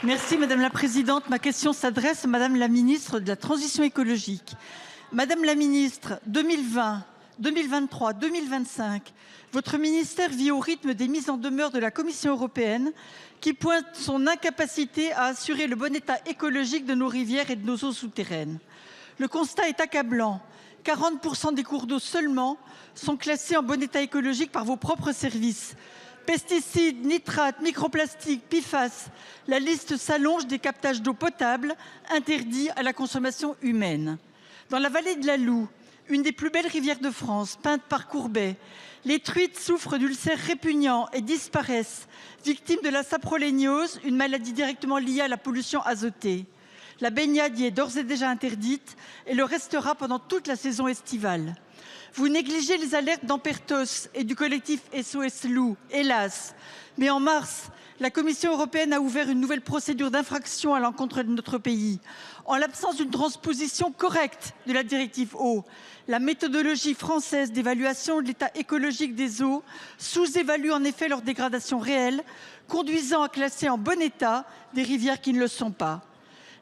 Merci Madame la Présidente. Ma question s'adresse à Madame la Ministre de la Transition écologique. Madame la Ministre, 2020, 2023, 2025, votre ministère vit au rythme des mises en demeure de la Commission européenne qui pointe son incapacité à assurer le bon état écologique de nos rivières et de nos eaux souterraines. Le constat est accablant. 40% des cours d'eau seulement sont classés en bon état écologique par vos propres services. Pesticides, nitrates, microplastiques, PFAS, la liste s'allonge des captages d'eau potable interdits à la consommation humaine. Dans la vallée de la Loue, une des plus belles rivières de France, peinte par Courbet, les truites souffrent d'ulcères répugnants et disparaissent, victimes de la saproléniose, une maladie directement liée à la pollution azotée. La baignade y est d'ores et déjà interdite et le restera pendant toute la saison estivale. Vous négligez les alertes d'Ampertos et du collectif SOS Loup, hélas. Mais en mars, la Commission européenne a ouvert une nouvelle procédure d'infraction à l'encontre de notre pays. En l'absence d'une transposition correcte de la directive eau, la méthodologie française d'évaluation de l'état écologique des eaux sous-évalue en effet leur dégradation réelle, conduisant à classer en bon état des rivières qui ne le sont pas.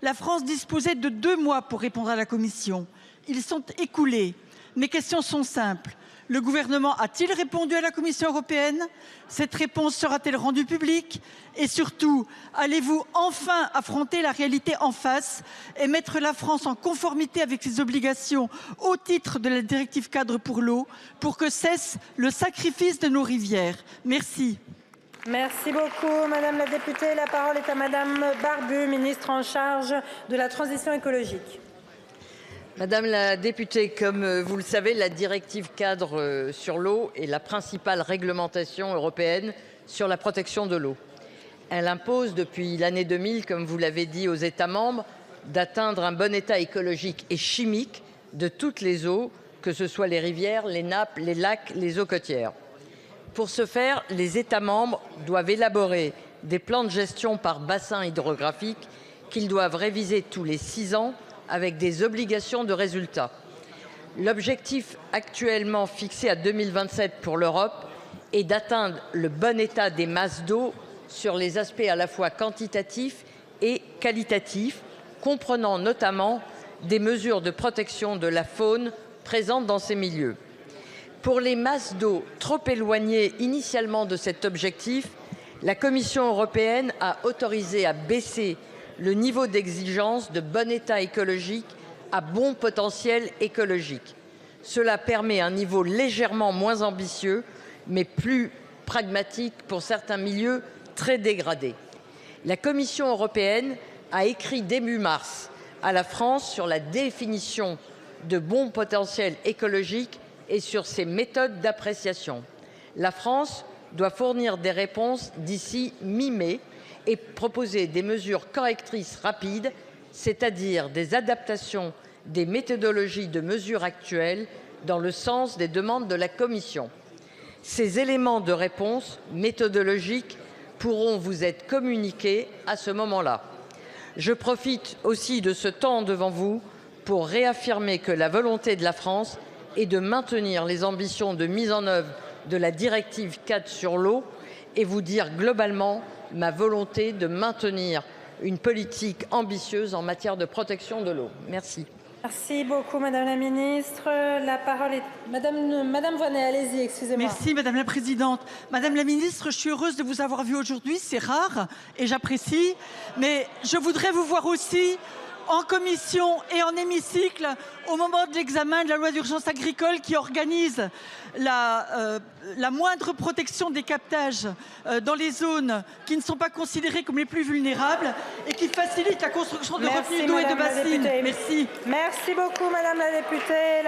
La France disposait de 2 mois pour répondre à la Commission. Ils sont écoulés. Mes questions sont simples. Le gouvernement a-t-il répondu à la Commission européenne? Cette réponse sera-t-elle rendue publique? Et surtout, allez-vous enfin affronter la réalité en face et mettre la France en conformité avec ses obligations au titre de la directive cadre pour l'eau pour que cesse le sacrifice de nos rivières? Merci. Merci beaucoup, Madame la députée. La parole est à Madame Barbu, ministre en charge de la transition écologique. Madame la députée, comme vous le savez, la directive cadre sur l'eau est la principale réglementation européenne sur la protection de l'eau. Elle impose depuis l'année 2000, comme vous l'avez dit, aux États membres d'atteindre un bon état écologique et chimique de toutes les eaux, que ce soit les rivières, les nappes, les lacs, les eaux côtières. Pour ce faire, les États membres doivent élaborer des plans de gestion par bassin hydrographique qu'ils doivent réviser tous les 6 ans avec des obligations de résultat. L'objectif actuellement fixé à 2027 pour l'Europe est d'atteindre le bon état des masses d'eau sur les aspects à la fois quantitatifs et qualitatifs, comprenant notamment des mesures de protection de la faune présente dans ces milieux. Pour les masses d'eau trop éloignées initialement de cet objectif, la Commission européenne a autorisé à baisser le niveau d'exigence de bon état écologique à bon potentiel écologique. Cela permet un niveau légèrement moins ambitieux, mais plus pragmatique pour certains milieux très dégradés. La Commission européenne a écrit début mars à la France sur la définition de bon potentiel écologique et sur ses méthodes d'appréciation. La France doit fournir des réponses d'ici mi-mai et proposer des mesures correctrices rapides, c'est-à-dire des adaptations des méthodologies de mesure actuelles dans le sens des demandes de la Commission. Ces éléments de réponse méthodologiques pourront vous être communiqués à ce moment-là. Je profite aussi de ce temps devant vous pour réaffirmer que la volonté de la France est de maintenir les ambitions de mise en œuvre de la directive cadre sur l'eau et vous dire globalement ma volonté de maintenir une politique ambitieuse en matière de protection de l'eau. Merci. Merci beaucoup, Madame la Ministre. La parole est Madame Voynet, allez-y, excusez-moi. Merci Madame la Présidente. Madame la Ministre, je suis heureuse de vous avoir vue aujourd'hui, c'est rare et j'apprécie, mais je voudrais vous voir aussi en commission et en hémicycle au moment de l'examen de la loi d'urgence agricole qui organise la moindre protection des captages dans les zones qui ne sont pas considérées comme les plus vulnérables et qui facilite la construction de retenues d'eau et de bassines. Merci beaucoup, Madame la députée.